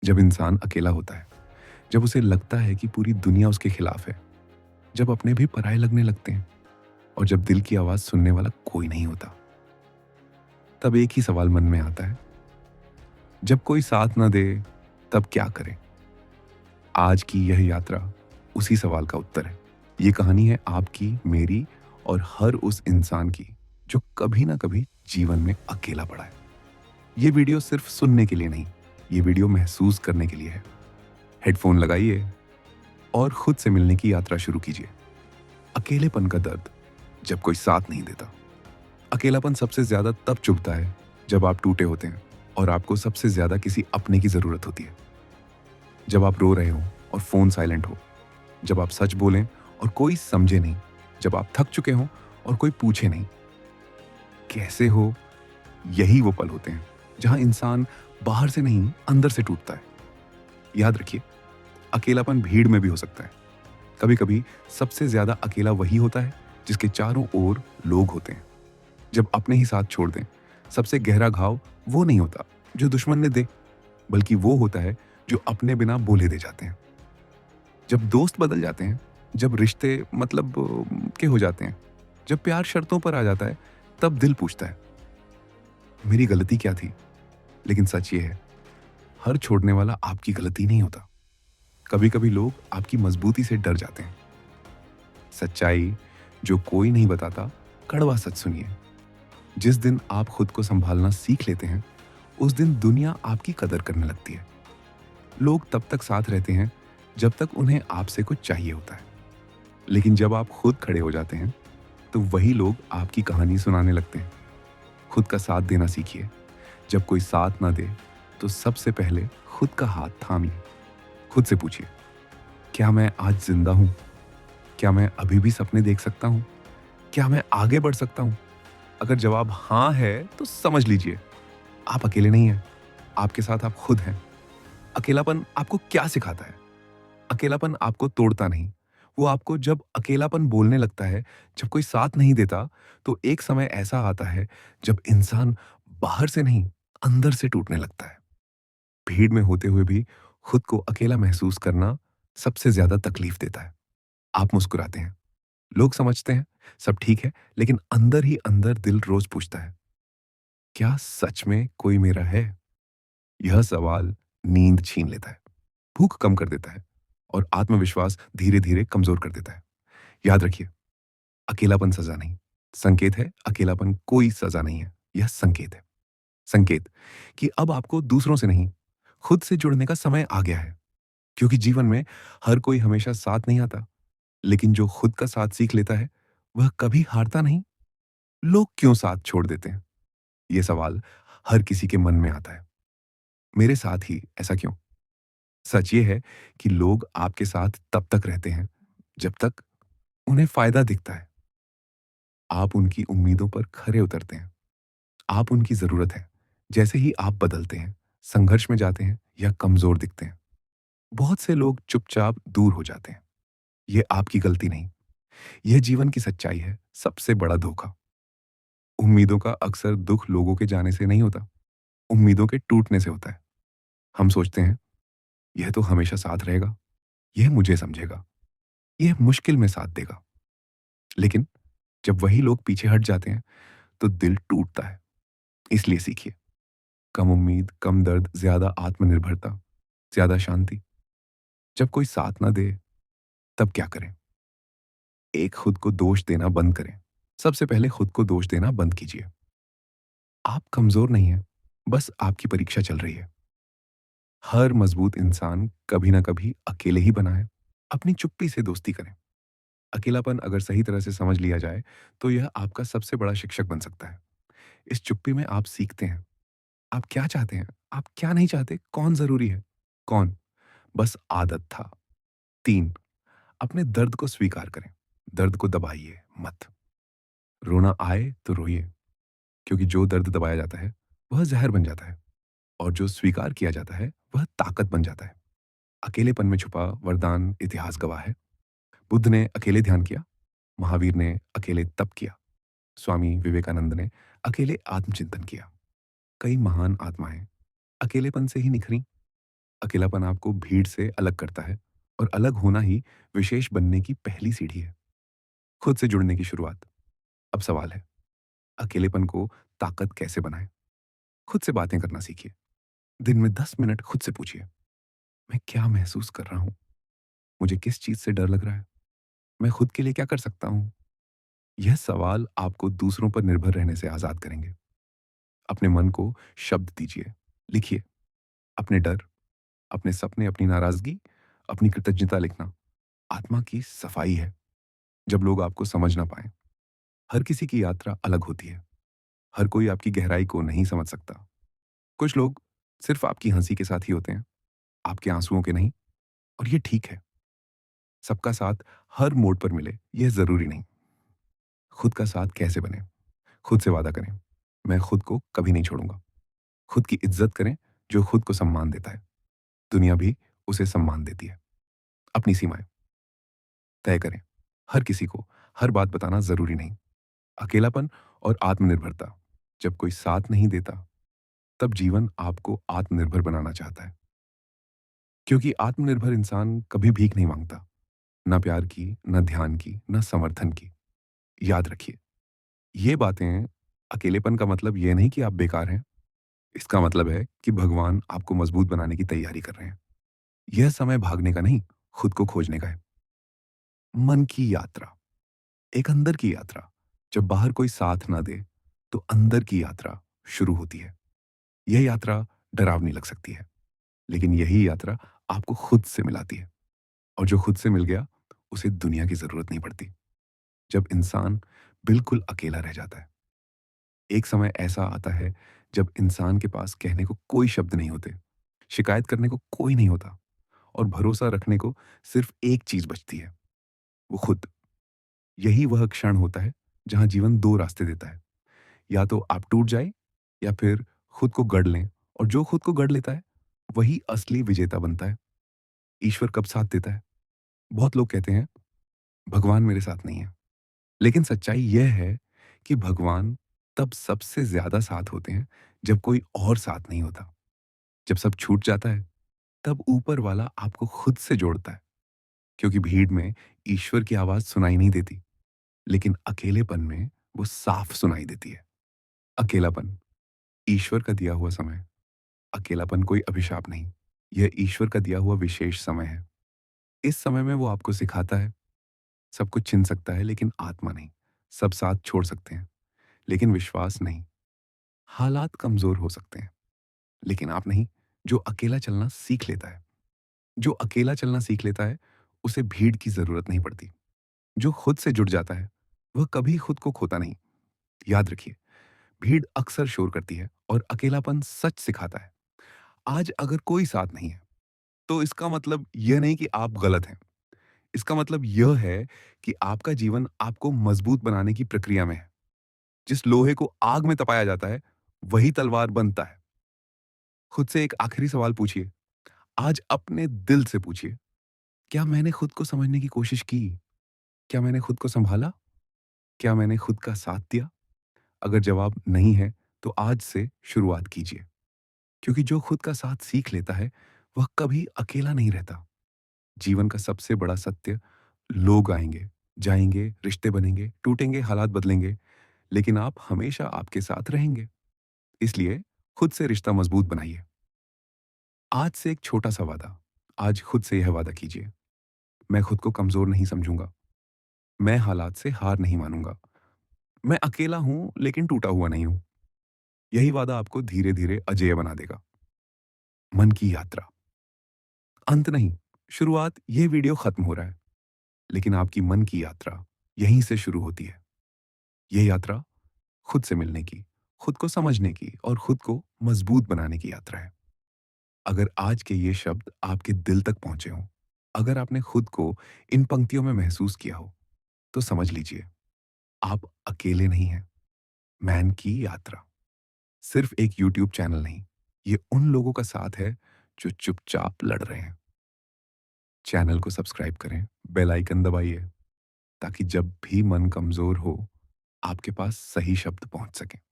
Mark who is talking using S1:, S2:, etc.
S1: जब इंसान अकेला होता है, जब उसे लगता है कि पूरी दुनिया उसके खिलाफ है, जब अपने भी पराये लगने लगते हैं और जब दिल की आवाज़ सुनने वाला कोई नहीं होता, तब एक ही सवाल मन में आता है, जब कोई साथ ना दे, तब क्या करें? आज की यह यात्रा उसी सवाल का उत्तर है। ये कहानी है आपकी, मेरी और हर उस इंसान की, जो कभी ना कभी जीवन में अकेला पड़ा है। ये वीडियो सिर्फ सुनने के लिए नहीं, ये वीडियो महसूस करने के लिए है। हेडफ़ोन लगाइए और खुद से मिलने की यात्रा शुरू कीजिए। अकेलेपन का दर्द, जब कोई साथ नहीं देता। अकेलापन सबसे ज़्यादा तब चुभता है, जब आप टूटे होते हैं और आपको सबसे ज़्यादा किसी अपने की ज़रूरत होती है। जब आप रो रहे हो और फ़ोन साइलेंट हो, जब आप सच बोलें और कोई समझे नहीं, जब आप थक चुके हों और कोई पूछे नहीं, कैसे हो? यही वो पल होते हैं, जहाँ इंसान बाहर से नहीं, अंदर से टूटता है। याद रखिए, अकेलापन भीड़ में भी हो सकता है। कभी-कभी सबसे ज़्यादा अकेला वही होता है, जिसके चारों ओर लोग होते हैं। जब अपने ही साथ छोड़ दें, सबसे गहरा घाव वो नहीं होता, जो दुश्मन ने दे, बल्कि वो होता है, जो अपने बिना बोले दे जाते हैं। जब दोस्त बदल जाते हैं, जब रिश्ते के हो जाते हैं, जब प्यार शर्तों पर आ जाता है, तब दिल पूछता है, मेरी गलती क्या थी? लेकिन सच ये है, हर छोड़ने वाला आपकी गलती नहीं होता। कभी-कभी लोग आपकी मजबूती से डर जाते हैं। सच्चाई जो कोई नहीं बताता, कड़वा सच सुनिए। जिस दिन आप खुद को संभालना सीख लेते हैं, उस दिन दुनिया आपकी कदर करने लगती है। लोग तब तक साथ रहते हैं, जब तक उन्हें आपसे कुछ चाहिए होता है। लेकिन जब आप खुद खड़े हो जाते हैं, तो वही लोग आपकी कहानी सुनाने लगते हैं। खुद का साथ देना सीखिए। जब कोई साथ ना दे, तो सबसे पहले खुद का हाथ थामिए। खुद से पूछिए, क्या मैं आज जिंदा हूँ? क्या मैं अभी भी सपने देख सकता हूँ? क्या मैं आगे बढ़ सकता हूँ? अगर जवाब हाँ है, तो समझ लीजिए, आप अकेले नहीं हैं। आपके साथ आप खुद हैं। अकेलापन आपको क्या सिखाता है? अकेलापन आपको तोड़ता नहीं। वो आपको जब अकेलापन बोलने लगता है, जब कोई साथ नहीं देता, तो एक समय ऐसा आता है, जब इंसान बाहर से नहीं, अंदर से टूटने लगता है। भीड़ में होते हुए भी खुद को अकेला महसूस करना सबसे ज़्यादा तकलीफ देता है। आप मुस्कुराते हैं, लोग समझते हैं, सब ठीक है, लेकिन अंदर ही अंदर दिल रोज़ पूछता है, क्या सच में कोई मेरा है? यह सवाल नींद छीन लेता है, भूख कम कर देता है और आत्मविश्वास धीरे-धीरे कमज़ोर कर देता है। याद रखिए, अकेलापन सज़ा नहीं, संकेत है। अकेलापन कोई सज़ा नहीं है, यह संकेत है। संकेत कि अब आपको दूसरों से नहीं, खुद से जुड़ने का समय आ गया है। क्योंकि जीवन में हर कोई हमेशा साथ नहीं आता, लेकिन जो खुद का साथ सीख लेता है, वह कभी हारता नहीं। लोग क्यों साथ छोड़ देते हैं? ये सवाल हर किसी के मन में आता है। मेरे साथ ही ऐसा क्यों? सच ये है कि लोग आपके साथ तब तक रहते हैं, जब तक उन्हें फ़ायदा दिखता है। आप उनकी उम्मीदों पर खरे उतरते हैं। आप उनकी ज़रूरत है। जैसे ही आप बदलते हैं, संघर्ष में जाते हैं या कमज़ोर दिखते हैं, बहुत से लोग चुपचाप दूर हो जाते हैं। ये आपकी गलती नहीं, यह जीवन की सच्चाई है, सबसे बड़ा धोखा। उम्मीदों का अक्सर दुःख लोगों के जाने से नहीं होता, उम्मीदों के टूटने से होता है। हम सोचते हैं, यह तो हमेशा साथ रहेगा, यह मुझे समझेगा, यह मुश्किल में साथ देगा। लेकिन जब वही लोग पीछे हट जाते हैं, तो दिल टूटता है। इसलिए सीखिए, कम उम्मीद, कम दर्द, ज़्यादा आत्मनिर्भरता, ज़्यादा शांति। जब कोई साथ ना दे, तब क्या करें? एक खुद को दोष देना बंद करें। सबसे पहले खुद को दोष देना बंद कीजिए। आप कमज़ोर नहीं हैं, बस आपकी परीक्षा चल रही है। हर मजबूत इंसान कभी ना कभी अकेले ही बना है। अपनी चुप्पी से दोस्ती करें। अकेलापन अगर सही तरह से समझ लिया जाए, तो यह आपका सबसे बड़ा शिक्षक बन सकता है। इस चुप्पी में आप सीखते हैं, आप क्या चाहते हैं, आप क्या नहीं चाहते, कौन ज़रूरी है, कौन बस आदत था। 3, अपने दर्द को स्वीकार करें, दर्द को दबाइए मत। रोना आए तो रोइए, क्योंकि जो दर्द दबाया जाता है, वह ज़हर बन जाता है और जो स्वीकार किया जाता है, वह ताकत बन जाता है। अकेलेपन में छुपा वरदान इतिहास गवाह है। बुद्ध ने अकेले ध्यान किया, महावीर ने अकेले तप किया, स्वामी विवेकानंद ने अकेले आत्मचिंतन किया। कई महान आत्माएं अकेलेपन से ही निखरी। अकेलापन आपको भीड़ से अलग करता है और अलग होना ही विशेष बनने की पहली सीढ़ी है। खुद से जुड़ने की शुरुआत। अब सवाल है, अकेलेपन को ताकत कैसे बनाएं? खुद से बातें करना सीखिए। दिन में 10 मिनट खुद से पूछिए, मैं क्या महसूस कर रहा हूं? मुझे किस चीज से डर लग रहा है? मैं खुद के लिए क्या कर सकता हूं? यह सवाल आपको दूसरों पर निर्भर रहने से आजाद करेंगे। अपने मन को शब्द दीजिए। लिखिए अपने डर, अपने सपने, अपनी नाराजगी, अपनी कृतज्ञता लिखना आत्मा की सफाई है। जब लोग आपको समझ ना पाए, हर किसी की यात्रा अलग होती है। हर कोई आपकी गहराई को नहीं समझ सकता। कुछ लोग सिर्फ आपकी हंसी के साथ ही होते हैं, आपके आंसुओं के नहीं। और ये ठीक है। सबका साथ हर मोड़ पर मिले यह जरूरी नहीं। खुद का साथ कैसे बने? खुद से वादा करें, मैं खुद को कभी नहीं छोड़ूंगा। खुद की इज्जत करें। जो खुद को सम्मान देता है, दुनिया भी उसे सम्मान देती है। अपनी सीमाएं तय करें। हर किसी को हर बात बताना जरूरी नहीं। अकेलापन और आत्मनिर्भरता। जब कोई साथ नहीं देता, तब जीवन आपको आत्मनिर्भर बनाना चाहता है। क्योंकि आत्मनिर्भर इंसान कभी भीख नहीं मांगता। ना प्यार की, ना ध्यान की, ना समर्थन की। याद रखिए, ये बातें, अकेलेपन का मतलब ये नहीं कि आप बेकार हैं। इसका मतलब है कि भगवान आपको मजबूत बनाने की तैयारी कर रहे हैं। यह समय भागने का नहीं, खुद को खोजने का है। मन की यात्रा। एक अंदर की यात्रा। जब बाहर कोई साथ ना दे, तो अंदर की यात्रा शुरू होती है। यह यात्रा डरावनी लग सकती है, लेकिन यही यात्रा आपको खुद से मिलाती है। और जो खुद से मिल गया, उसे दुनिया की जरूरत नहीं पड़ती। जब इंसान बिल्कुल अकेला रह जाता है, एक समय ऐसा आता है जब इंसान के पास कहने को कोई शब्द नहीं होते, शिकायत करने को कोई नहीं होता, और भरोसा रखने को सिर्फ एक चीज बचती है, वो खुद। यही वह क्षण होता है जहां जीवन दो रास्ते देता है। या तो आप टूट जाए, या फिर खुद को गढ़ लें। और जो खुद को गढ़ लेता है, वही असली विजेता बनता है। ईश्वर कब साथ देता है? बहुत लोग कहते हैं, भगवान मेरे साथ नहीं है। लेकिन सच्चाई यह है कि भगवान तब सबसे ज्यादा साथ होते हैं जब कोई और साथ नहीं होता। जब सब छूट जाता है, तब ऊपर वाला आपको खुद से जोड़ता है। क्योंकि भीड़ में ईश्वर की आवाज सुनाई नहीं देती, लेकिन अकेलेपन में वो साफ सुनाई देती है। अकेलापन ईश्वर का दिया हुआ समय। अकेलापन कोई अभिशाप नहीं, यह ईश्वर का दिया हुआ विशेष समय है। इस समय में वो आपको सिखाता है, सब कुछ छिन सकता है लेकिन आत्मा नहीं। सब साथ छोड़ सकते हैं, लेकिन विश्वास नहीं। हालात कमजोर हो सकते हैं, लेकिन आप नहीं। जो अकेला चलना सीख लेता है, जो अकेला चलना सीख लेता है, उसे भीड़ की जरूरत नहीं पड़ती। जो खुद से जुड़ जाता है, वह कभी खुद को खोता नहीं। याद रखिए, भीड़ अक्सर शोर करती है और अकेलापन सच सिखाता है। आज अगर कोई साथ नहीं है, तो इसका मतलब यह नहीं कि आप गलत हैं। इसका मतलब यह है कि आपका जीवन आपको मजबूत बनाने की प्रक्रिया में है। जिस लोहे को आग में तपाया जाता है, वही तलवार बनता है। खुद से एक आखिरी सवाल पूछिए। आज अपने दिल से पूछिए, क्या मैंने खुद को समझने की कोशिश की? क्या मैंने खुद को संभाला? क्या मैंने खुद का साथ दिया? अगर जवाब नहीं है, तो आज से शुरुआत कीजिए। क्योंकि जो खुद का साथ सीख लेता है, वह कभी अकेला नहीं रहता। जीवन का सबसे बड़ा सत्य, लोग आएंगे, जाएंगे, रिश्ते बनेंगे, टूटेंगे, हालात बदलेंगे, लेकिन आप हमेशा आपके साथ रहेंगे। इसलिए खुद से रिश्ता मजबूत बनाइए। आज से एक छोटा सा वादा। आज खुद से यह वादा कीजिए, मैं खुद को कमजोर नहीं समझूंगा। मैं हालात से हार नहीं मानूंगा। मैं अकेला हूं, लेकिन टूटा हुआ नहीं हूं। यही वादा आपको धीरे धीरे अजेय बना देगा। मन की यात्रा अंत नहीं, शुरुआत। यह वीडियो खत्म हो रहा है, लेकिन आपकी मन की यात्रा यहीं से शुरू होती है। यह यात्रा खुद से मिलने की, खुद को समझने की और खुद को मजबूत बनाने की यात्रा है। अगर आज के ये शब्द आपके दिल तक पहुंचे हों, अगर आपने खुद को इन पंक्तियों में महसूस किया हो, तो समझ लीजिए, आप अकेले नहीं हैं। मैन की यात्रा सिर्फ एक यूट्यूब चैनल नहीं, ये उन लोगों का साथ है जो चुपचाप लड़ रहे हैं। चैनल को सब्सक्राइब करें, बेल आइकन दबाइए, ताकि जब भी मन कमजोर हो, आपके पास सही शब्द पहुंच सके।